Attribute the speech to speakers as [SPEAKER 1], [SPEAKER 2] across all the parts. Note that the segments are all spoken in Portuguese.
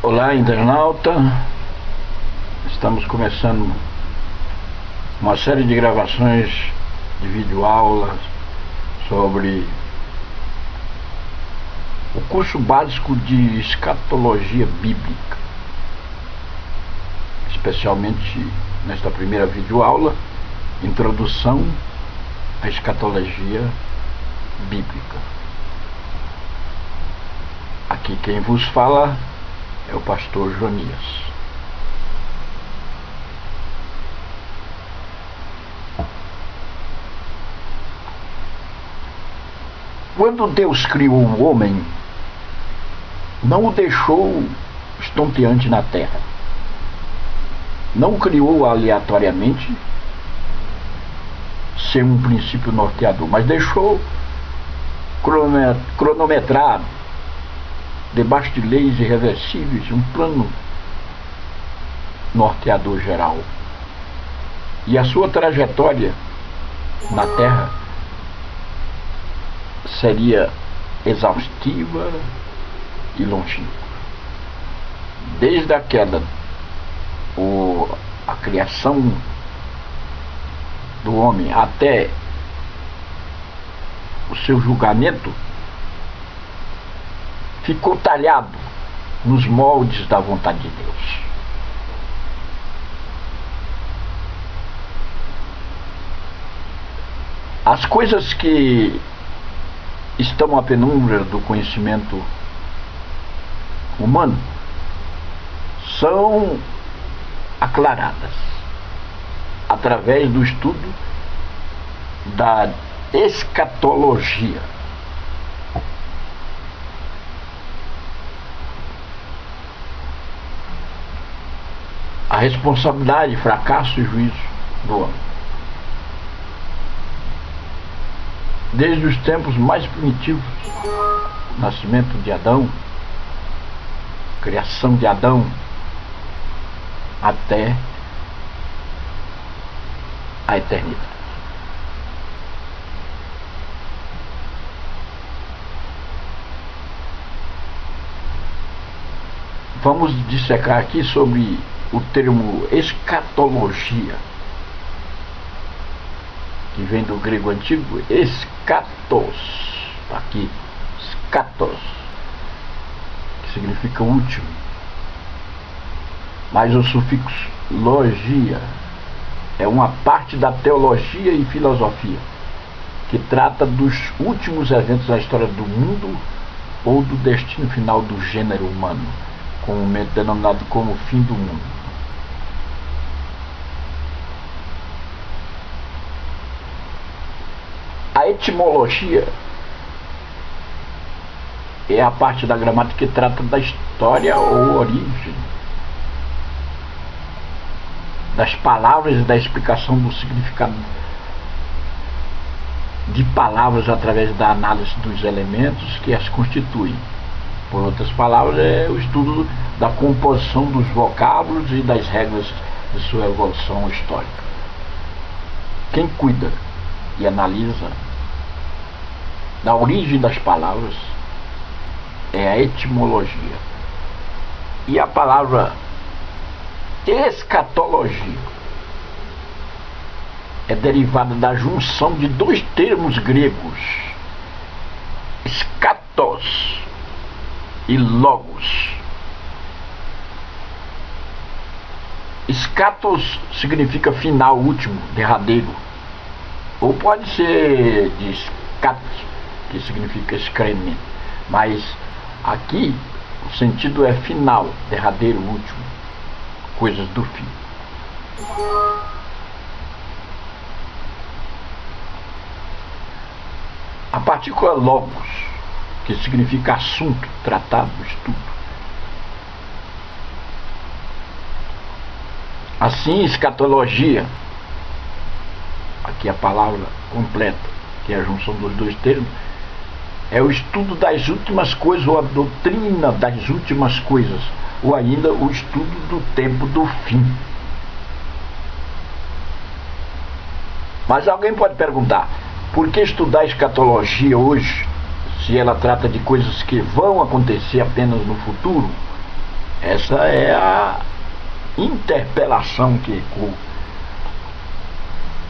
[SPEAKER 1] Olá, internauta. Estamos começando uma série de gravações de videoaulas sobre o curso básico de escatologia bíblica, especialmente nesta primeira videoaula, introdução à escatologia bíblica. Aqui quem vos fala é o pastor Jonias. Quando Deus criou o homem, não o deixou estonteante na terra. Não o criou aleatoriamente, sem um princípio norteador, mas deixou cronometrado, debaixo de leis irreversíveis, um plano norteador geral. E a sua trajetória na Terra seria exaustiva e longínqua. Desde a queda, ou a criação do homem, até o seu julgamento, ficou talhado nos moldes da vontade de Deus. As coisas que estão à penumbra do conhecimento humano são aclaradas através do estudo da escatologia. A responsabilidade, fracasso e juízo do homem. Desde os tempos mais primitivos, nascimento de Adão, criação de Adão, até a eternidade. Vamos dissecar aqui sobre o termo escatologia, que vem do grego antigo eschatos, aqui, scatos, que significa último, mas o sufixo logia é uma parte da teologia e filosofia que trata dos últimos eventos da história do mundo ou do destino final do gênero humano, comumente denominado como fim do mundo. A etimologia é a parte da gramática que trata da história ou origem das palavras e da explicação do significado de palavras através da análise dos elementos que as constituem. Por outras palavras, é o estudo da composição dos vocábulos e das regras de sua evolução histórica. Quem cuida e analisa da origem das palavras é a etimologia. E a palavra escatologia é derivada da junção de dois termos gregos, skatos e logos. Skatos significa final, último, derradeiro, ou pode ser de scat, que significa excremento, mas aqui o sentido é final, derradeiro, último, coisas do fim. A partícula logos, que significa assunto, tratado, estudo. Assim, escatologia, aqui a palavra completa, que é a junção dos dois termos, é o estudo das últimas coisas, ou a doutrina das últimas coisas, ou ainda o estudo do tempo do fim. Mas alguém pode perguntar, por que estudar escatologia hoje, se ela trata de coisas que vão acontecer apenas no futuro? Essa é a interpelação que ecoa.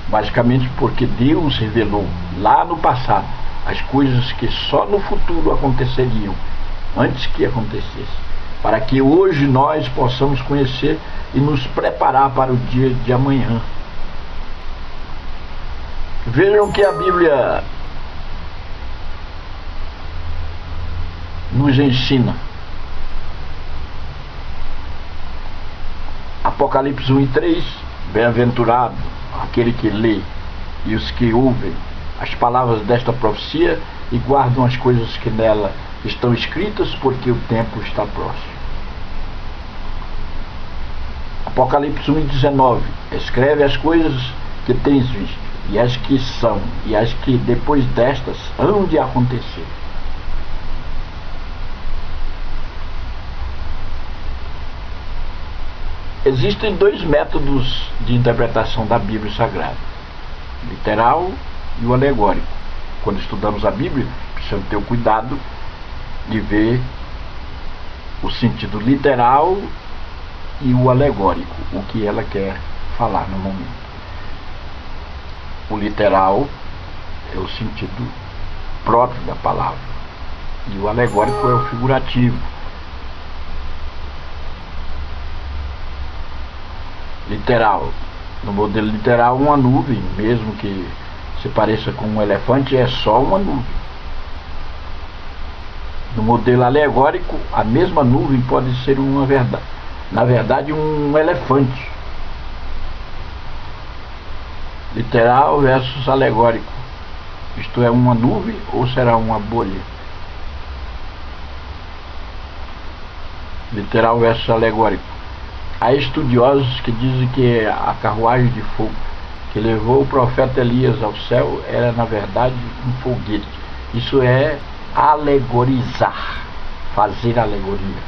[SPEAKER 1] Basicamente porque Deus revelou lá no passado as coisas que só no futuro aconteceriam, antes que acontecesse, para que hoje nós possamos conhecer e nos preparar para o dia de amanhã. Vejam que a Bíblia nos ensina. Apocalipse 1 e 3, bem-aventurado aquele que lê e os que ouvem as palavras desta profecia e guardam as coisas que nela estão escritas, porque o tempo está próximo. Apocalipse 1 e 19, escreve as coisas que tens visto, e as que são, e as que depois destas hão de acontecer. Existem dois métodos de interpretação da Bíblia Sagrada: literal e o alegórico. Quando estudamos a Bíblia, precisamos ter o cuidado de ver o sentido literal e o alegórico, o que ela quer falar no momento. O literal é o sentido próprio da palavra, e o alegórico é o figurativo. Literal, no modelo literal, uma nuvem, mesmo que se pareça com um elefante, é só uma nuvem. No modelo alegórico, a mesma nuvem pode ser na verdade um elefante. Literal versus alegórico, isto é, uma nuvem ou será uma bolha? Literal versus alegórico. Há estudiosos que dizem que a carruagem de fogo que levou o profeta Elias ao céu era na verdade um foguete. Isso é alegorizar, fazer alegoria,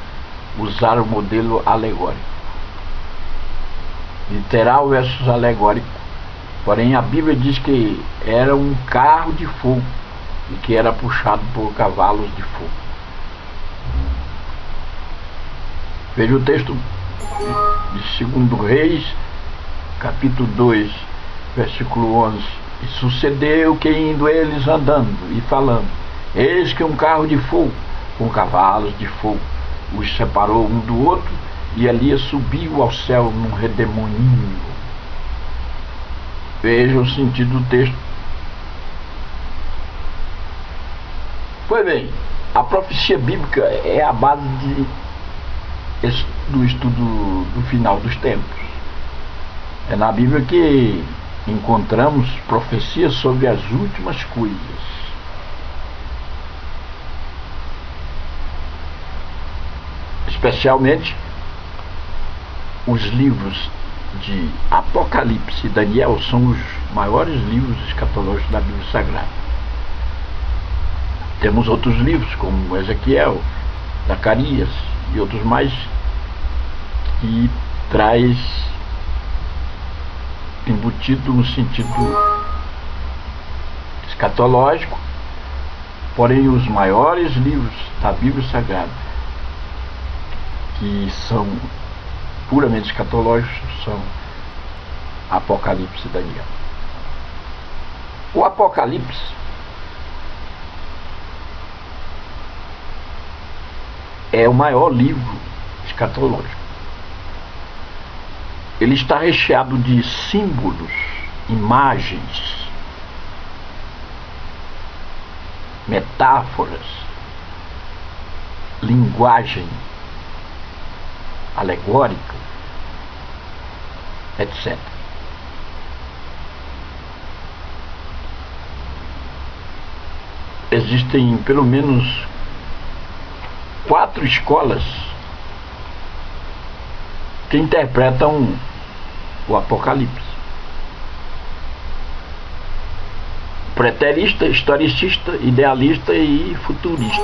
[SPEAKER 1] usar o modelo alegórico. Literal versus alegórico. Porém a Bíblia diz que era um carro de fogo e que era puxado por cavalos de fogo. Veja o texto de 2 Reis, capítulo 2, versículo 11. E sucedeu que, indo eles andando e falando, eis que um carro de fogo com cavalos de fogo os separou um do outro, e Elias subiu ao céu num redemoinho. Veja o sentido do texto. Pois bem, a profecia bíblica é a base do estudo do final dos tempos. É na Bíblia que encontramos profecias sobre as últimas coisas. Especialmente os livros de Apocalipse e Daniel são os maiores livros escatológicos da Bíblia Sagrada. Temos outros livros como Ezequiel, Zacarias e outros mais, que traz embutido no sentido escatológico. Porém os maiores livros da Bíblia Sagrada, que são puramente escatológicos, são Apocalipse e Daniel. O Apocalipse é o maior livro escatológico. Ele está recheado de símbolos, imagens, metáforas, linguagem alegórica, etc. Existem pelo menos 4 escolas que interpretam o Apocalipse: preterista, historicista, idealista e futurista.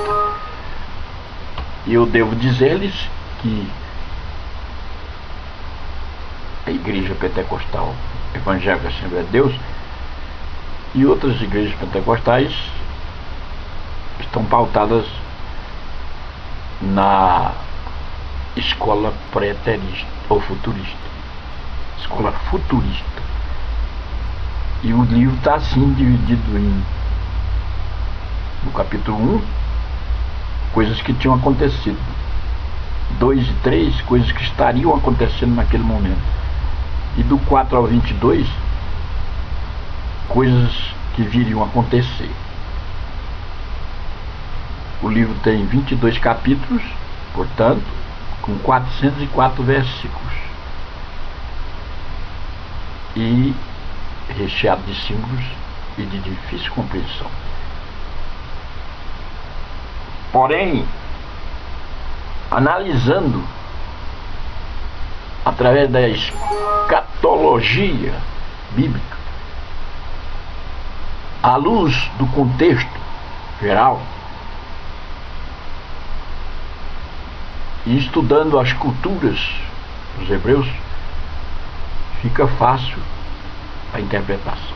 [SPEAKER 1] E eu devo dizer-lhes que a Igreja Pentecostal Evangélica Assembleia de Deus e outras igrejas pentecostais estão pautadas na escola preterista ou futurista, escola futurista. E o livro está assim dividido no capítulo 1, coisas que tinham acontecido, 2 e 3, coisas que estariam acontecendo naquele momento, e do 4 ao 22, coisas que viriam a acontecer. O livro tem 22 capítulos, portanto, com 404 versículos, e recheado de símbolos e de difícil compreensão. Porém, analisando através da escatologia bíblica, à luz do contexto geral, e estudando as culturas dos hebreus, fica fácil a interpretação.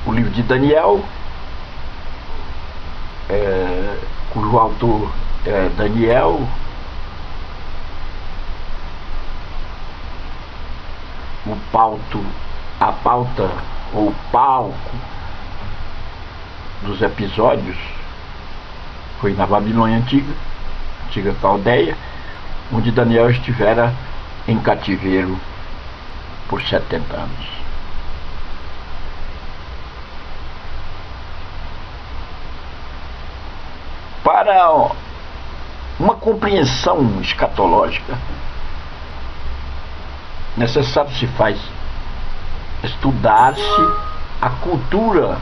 [SPEAKER 1] O livro de Daniel, cujo autor é Daniel, a pauta ou palco dos episódios foi na Babilônia antiga Caldeia, onde Daniel estivera em cativeiro por 70 anos. Para uma compreensão escatológica, necessário se faz estudar-se a cultura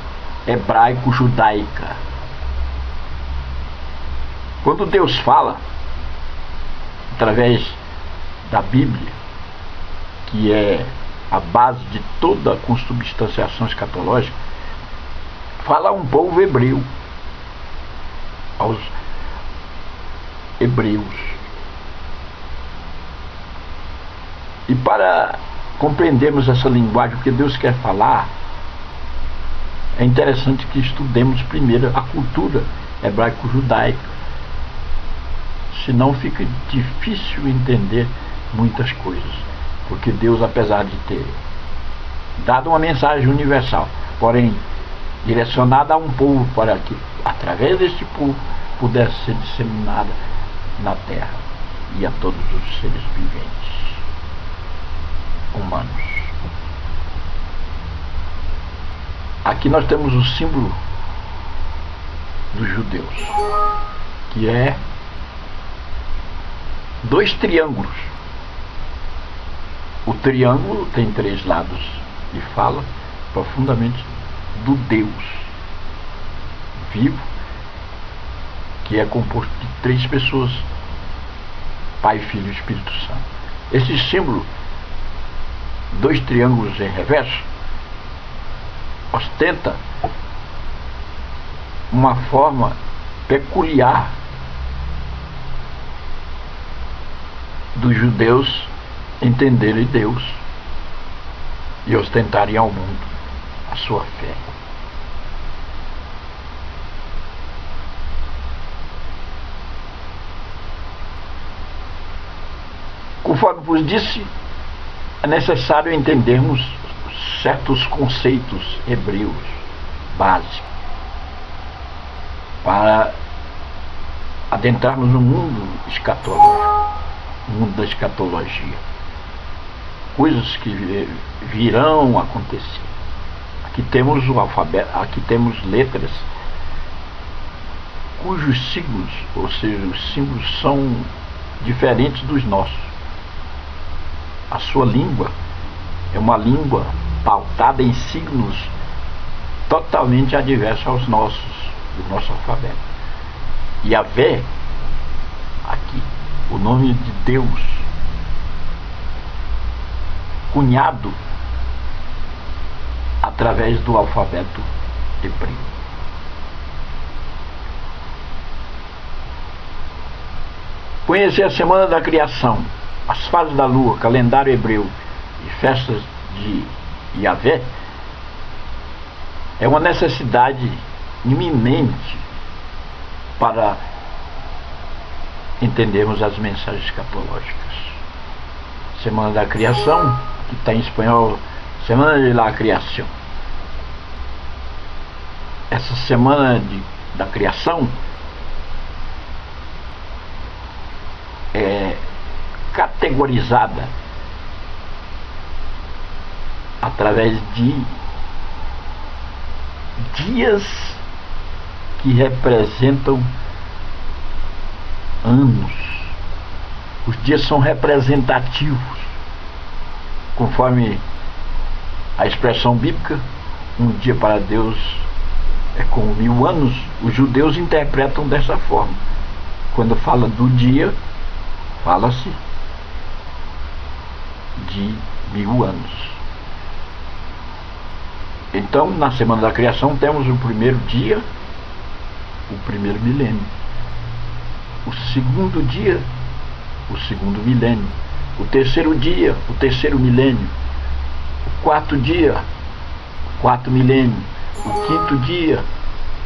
[SPEAKER 1] hebraico-judaica. Quando Deus fala, através da Bíblia, que é a base de toda a consubstanciação escatológica, fala a um povo hebreu, aos hebreus. E para compreendermos essa linguagem, o que Deus quer falar, é interessante que estudemos primeiro a cultura hebraico-judaica, senão fica difícil entender muitas coisas, porque Deus, apesar de ter dado uma mensagem universal, porém direcionada a um povo, para que através deste povo pudesse ser disseminada na terra e a todos os seres viventes humanos. Aqui nós temos o símbolo dos judeus, que é 2 triângulos. O triângulo tem 3 lados e fala profundamente do Deus vivo, que é composto de 3 pessoas: Pai, Filho e Espírito Santo. Esse símbolo, 2 triângulos em reverso, ostenta uma forma peculiar dos judeus entenderem Deus e ostentarem ao mundo a sua fé. Conforme vos disse, é necessário entendermos certos conceitos hebreus básicos para adentrarmos no mundo escatológico, no mundo da escatologia, coisas que virão a acontecer. Aqui temos o alfabeto, aqui temos letras cujos signos, ou seja, os símbolos, são diferentes dos nossos. A sua língua é uma língua pautada em signos totalmente adversos aos nossos, do nosso alfabeto. Yahvé, aqui, o nome de Deus, cunhado através do alfabeto hebreu. Conhecer a semana da criação, as fases da lua, calendário hebreu e festas de Yahvé é uma necessidade iminente para entendermos as mensagens escatológicas. Semana da Criação, que está em espanhol, Semana de la Criação. Essa semana da criação é categorizada através de dias que representam anos. Os dias são representativos, conforme a expressão bíblica. Um dia para Deus é como 1000 anos. Os judeus interpretam dessa forma. Quando fala do dia, fala-se de 1000 anos. Então, na Semana da Criação, temos o primeiro dia, o primeiro milênio. O segundo dia, o segundo milênio. O terceiro dia, o terceiro milênio. O quarto dia, o quarto milênio. O quinto dia,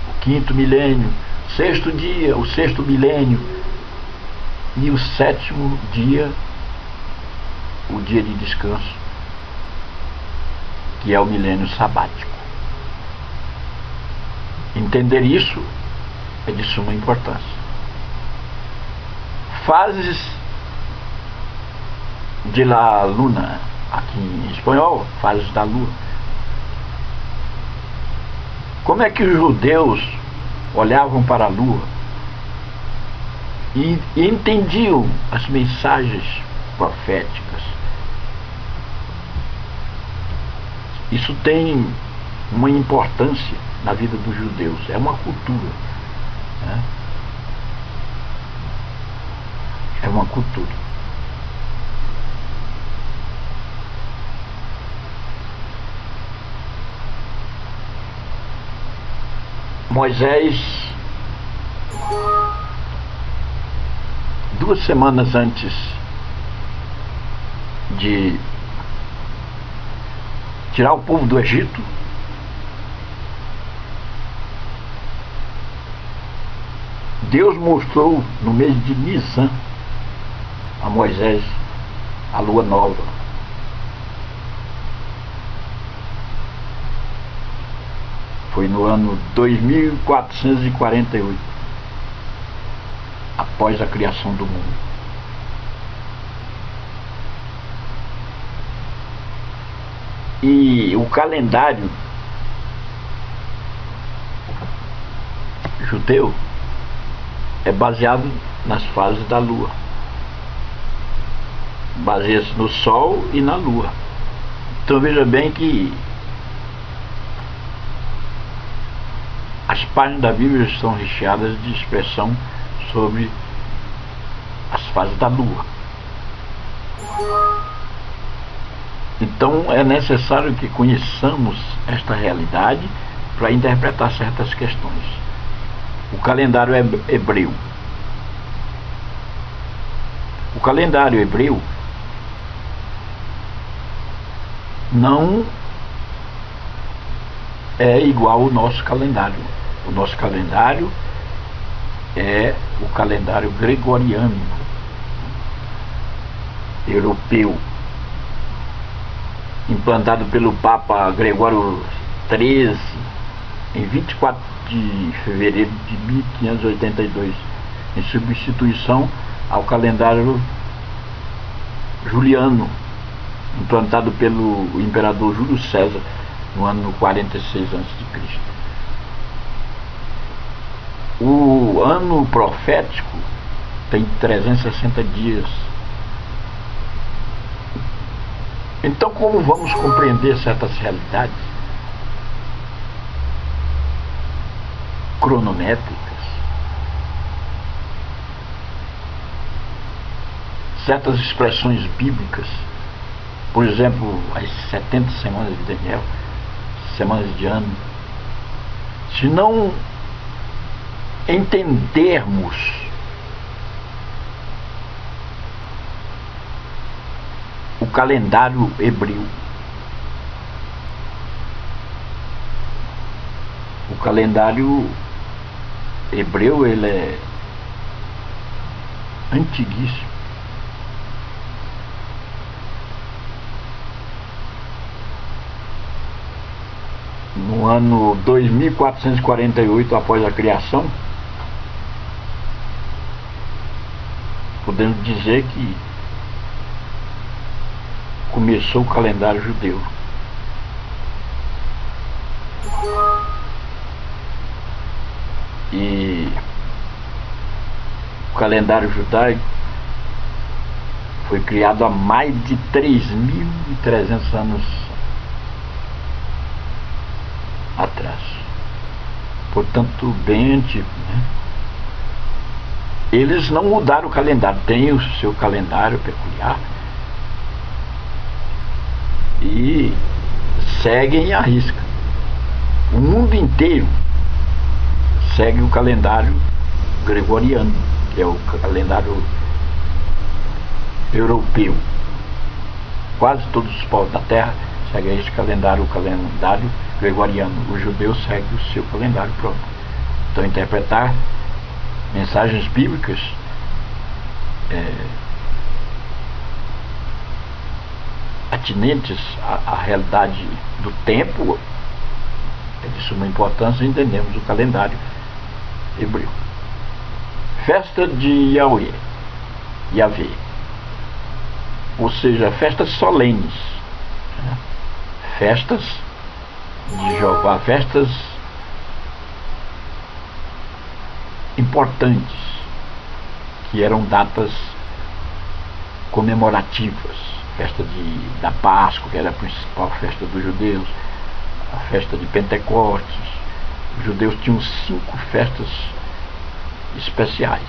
[SPEAKER 1] o quinto milênio. Sexto dia, o sexto milênio. E o sétimo dia, o dia de descanso, que é o milênio sabático. Entender isso é de suma importância. Fases de la luna, aqui em espanhol, fases da lua. Como é que os judeus olhavam para a lua e entendiam as mensagens proféticas? Isso tem uma importância na vida dos judeus, é uma cultura, né? É uma cultura. Moisés, 2 semanas antes de tirar o povo do Egito, Deus mostrou no mês de Nisan a Moisés a lua nova. Foi no ano 2448, após a criação do mundo. E o calendário judeu é baseado nas fases da lua. Baseia-se no sol e na lua. Então veja bem que as páginas da Bíblia estão recheadas de expressão sobre as fases da lua. Então é necessário que conheçamos esta realidade para interpretar certas questões. O calendário hebreu. O calendário hebreu não é igual ao nosso calendário. O nosso calendário é o calendário gregoriano, europeu, implantado pelo Papa Gregório XIII em 24 de fevereiro de 1582, em substituição ao calendário juliano, implantado pelo imperador Júlio César no ano 46 a.C. O ano profético tem 360 dias. Então, como vamos compreender certas realidades cronométricas, certas expressões bíblicas, por exemplo, as 70 semanas de Daniel, semanas de ano, se não entendermos o calendário hebreu, o calendário hebreu, ele é antiguíssimo. No ano 2448 após a criação, podemos dizer que começou o calendário judeu. E o calendário judaico foi criado há mais de 3.300 anos atrás, portanto bem antigo, né? Eles não mudaram o calendário, tem o seu calendário peculiar e seguem à risca. O mundo inteiro segue o calendário gregoriano, que é o calendário europeu. Quase todos os povos da Terra seguem esse calendário, o calendário gregoriano. Os judeus seguem o seu calendário próprio. Então, interpretar mensagens bíblicas atinentes à realidade do tempo é de suma importância. Entendemos o calendário hebreu. Festa de Yahvé, ou seja, festas solenes, né? Festas de Jeová, festas importantes, que eram datas comemorativas. Festa da Páscoa, que era a principal festa dos judeus, a festa de Pentecostes. Os judeus tinham 5 festas especiais.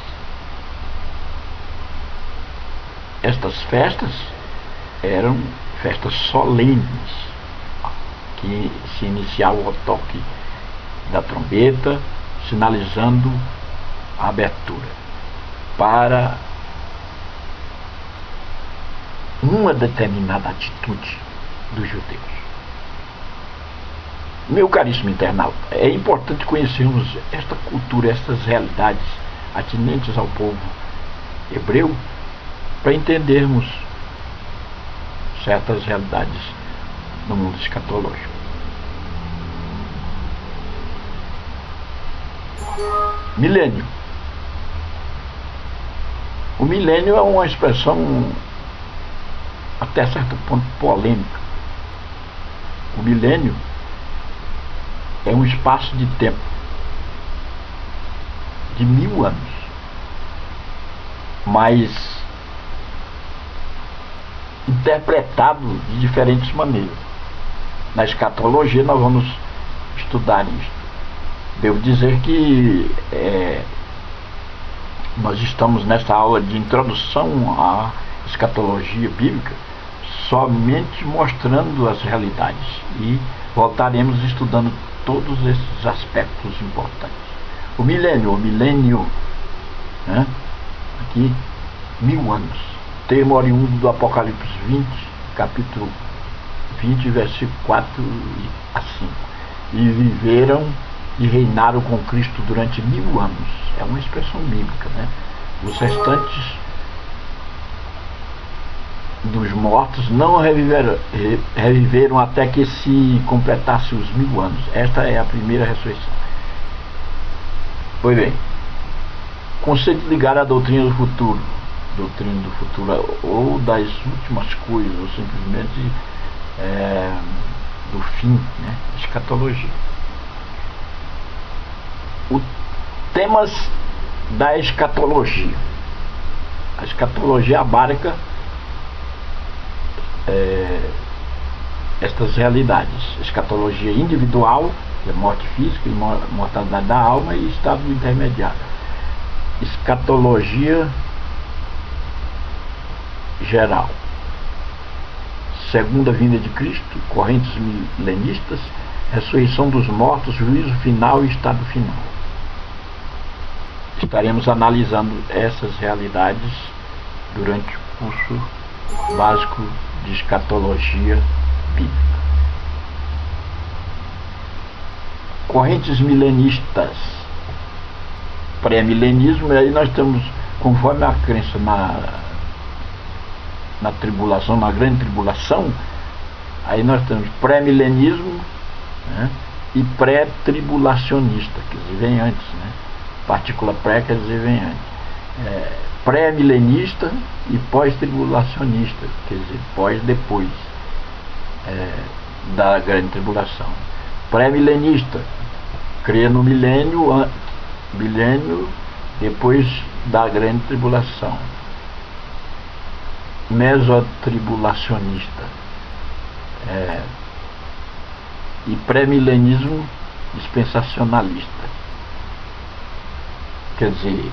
[SPEAKER 1] Estas festas eram festas solenes, que se iniciava o toque da trombeta, sinalizando a abertura para uma determinada atitude dos judeus. Meu caríssimo internauta, é importante conhecermos esta cultura, estas realidades atinentes ao povo hebreu, para entendermos certas realidades no mundo escatológico. Milênio. O milênio é uma expressão até certo ponto polêmica. O milênio é um espaço de tempo de 1000 anos, mas interpretado de diferentes maneiras. Na escatologia nós vamos estudar isso. Devo dizer que nós estamos nessa aula de introdução à escatologia bíblica somente mostrando as realidades, e voltaremos estudando todos esses aspectos importantes. O milênio, né? Aqui, 1000 anos, termo oriundo do Apocalipse 20, capítulo 20, versículo 4 a 5. E viveram e reinaram com Cristo durante 1000 anos. É uma expressão bíblica, né? Os restantes dos mortos não reviveram até que se completasse os 1000 anos. Esta é a primeira ressurreição. Pois bem, conceito ligado à doutrina do futuro, ou das últimas coisas, ou simplesmente do fim, né? Escatologia. Temas da escatologia. A escatologia abarca estas realidades: escatologia individual, que é morte física e mortalidade da alma, e estado intermediário. Escatologia geral, segunda vinda de Cristo, correntes milenistas, ressurreição dos mortos, juízo final e estado final. Estaremos analisando essas realidades durante o curso básico de escatologia bíblica. Correntes milenistas, pré-milenismo, e aí nós temos conforme a crença na tribulação, na grande tribulação, aí nós temos pré-milenismo, né, e pré-tribulacionista, quer dizer, vem antes, né? Partícula pré quer dizer vem antes. Pré-milenista e pós-tribulacionista, quer dizer, pós-depois da grande tribulação. Pré-milenista, crê no milênio depois da grande tribulação. Mesotribulacionista e pré-milenismo dispensacionalista. Quer dizer,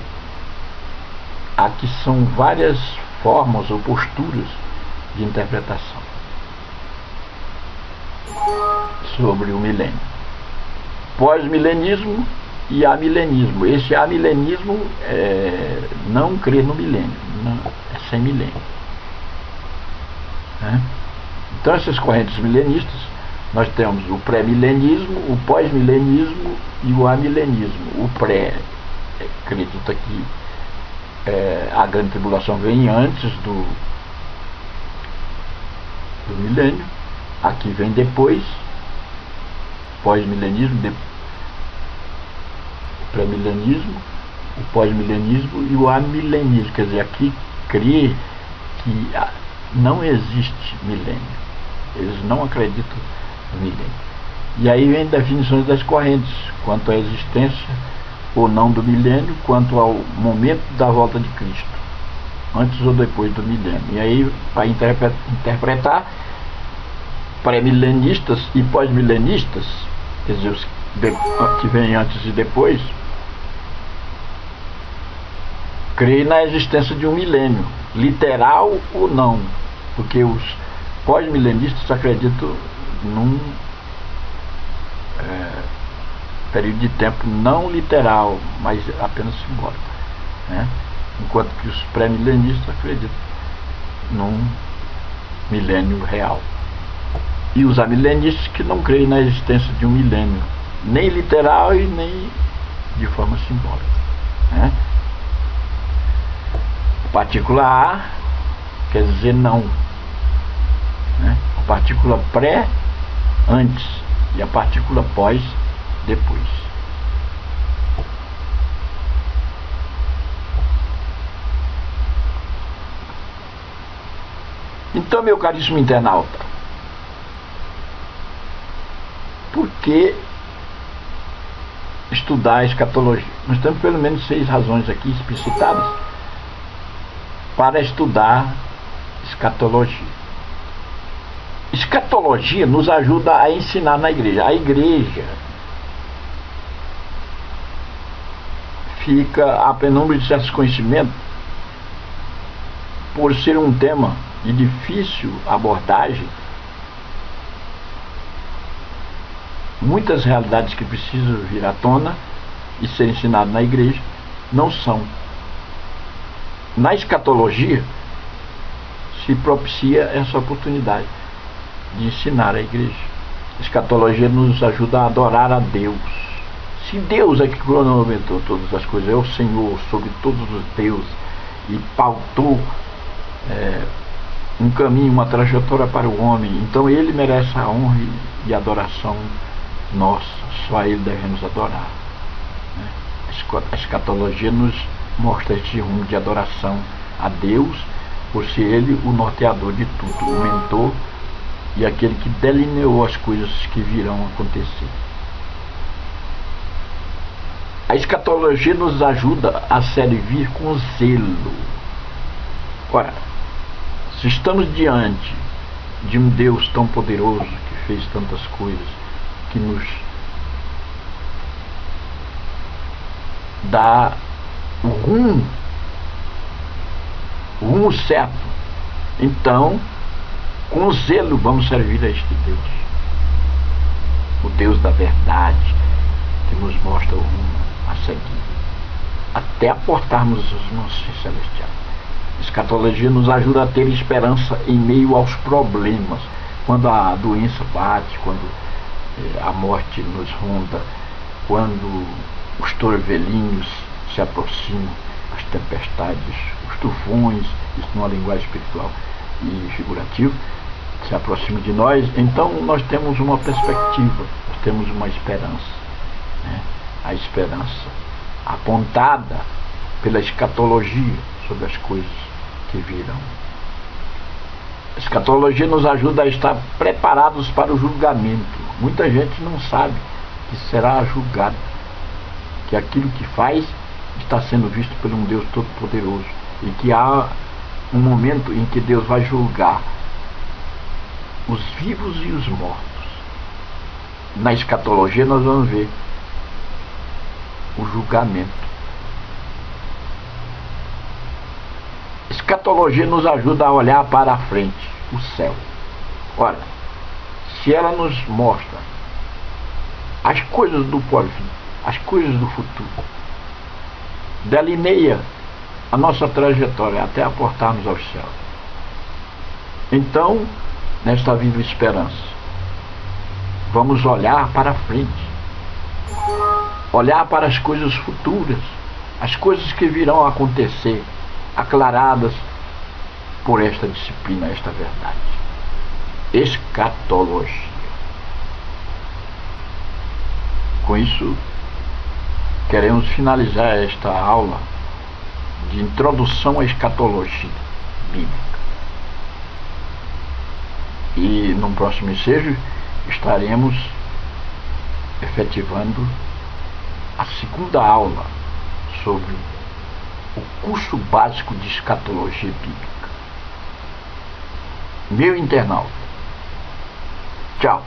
[SPEAKER 1] aqui são várias formas ou posturas de interpretação sobre o milênio. Pós-milenismo e amilenismo. Esse amilenismo não crê no milênio, não, é sem milênio. Então essas correntes milenistas, nós temos o pré-milenismo, o pós-milenismo e o amilenismo. O pré acredita que a grande tribulação vem antes do milênio, aqui vem depois, pós-milenismo, o pré-milenismo, o pós-milenismo e o amilenismo. Quer dizer, aqui crê que não existe milênio, eles não acreditam no milênio. E aí vem definições das correntes quanto à existência ou não do milênio, quanto ao momento da volta de Cristo, antes ou depois do milênio. E aí vai interpretar pré-milenistas e pós-milenistas, quer dizer, os que vêm antes e depois, creem na existência de um milênio, literal ou não, porque os pós-milenistas acreditam num período de tempo não literal, mas apenas simbólico, né? Enquanto que os pré-milenistas acreditam num milênio real. E os amilenistas que não creem na existência de um milênio, nem literal e nem de forma simbólica, né? Partícula A quer dizer não, né? A partícula pré, antes, e a partícula pós, depois. Então, meu caríssimo internauta, por que estudar a escatologia? Nós temos pelo menos 6 razões aqui explicitadas para estudar escatologia. Escatologia nos ajuda a ensinar na igreja. A igreja fica à penumbra de certos conhecimentos por ser um tema de difícil abordagem. Muitas realidades que precisam vir à tona e ser ensinadas na igreja não são. Na escatologia se propicia essa oportunidade de ensinar a igreja. A escatologia nos ajuda a adorar a Deus. Se Deus é que cronometrou todas as coisas, é o Senhor sobre todos os deuses e pautou um caminho, uma trajetória para o homem, então ele merece a honra e adoração nossa. Só a ele devemos adorar, né? A escatologia nos mostra esse rumo de adoração a Deus, por ser ele o norteador de tudo, o mentor e aquele que delineou as coisas que virão acontecer. A escatologia nos ajuda a servir com zelo. Ora, se estamos diante de um Deus tão poderoso, que fez tantas coisas, que nos dá o rumo certo, então com zelo vamos servir a este Deus, o Deus da verdade, que nos mostra o rumo a seguir, até aportarmos os nossos celestiais. A escatologia nos ajuda a ter esperança em meio aos problemas, quando a doença bate, quando a morte nos ronda, quando os torvelinhos se aproximam, as tempestades, os tufões, isso numa linguagem espiritual e figurativa, se aproximam de nós. Então nós temos uma perspectiva, nós temos uma esperança, né? A esperança apontada pela escatologia sobre as coisas que virão. A escatologia nos ajuda a estar preparados para o julgamento. Muita gente não sabe que será julgado, que aquilo que faz está sendo visto por um Deus Todo-Poderoso, e que há um momento em que Deus vai julgar os vivos e os mortos. Na escatologia nós vamos ver o julgamento. Escatologia nos ajuda a olhar para a frente, o céu. Olha, se ela nos mostra as coisas do porvir, as coisas do futuro, delineia a nossa trajetória até aportarmos aos céus. Então, nesta viva esperança, vamos olhar para a frente, olhar para as coisas futuras, as coisas que virão a acontecer, aclaradas por esta disciplina, esta verdade. Escatologia. Com isso, queremos finalizar esta aula de introdução à escatologia bíblica. E no próximo ensejo estaremos efetivando a segunda aula sobre o curso básico de escatologia bíblica. Meu internauta. Tchau.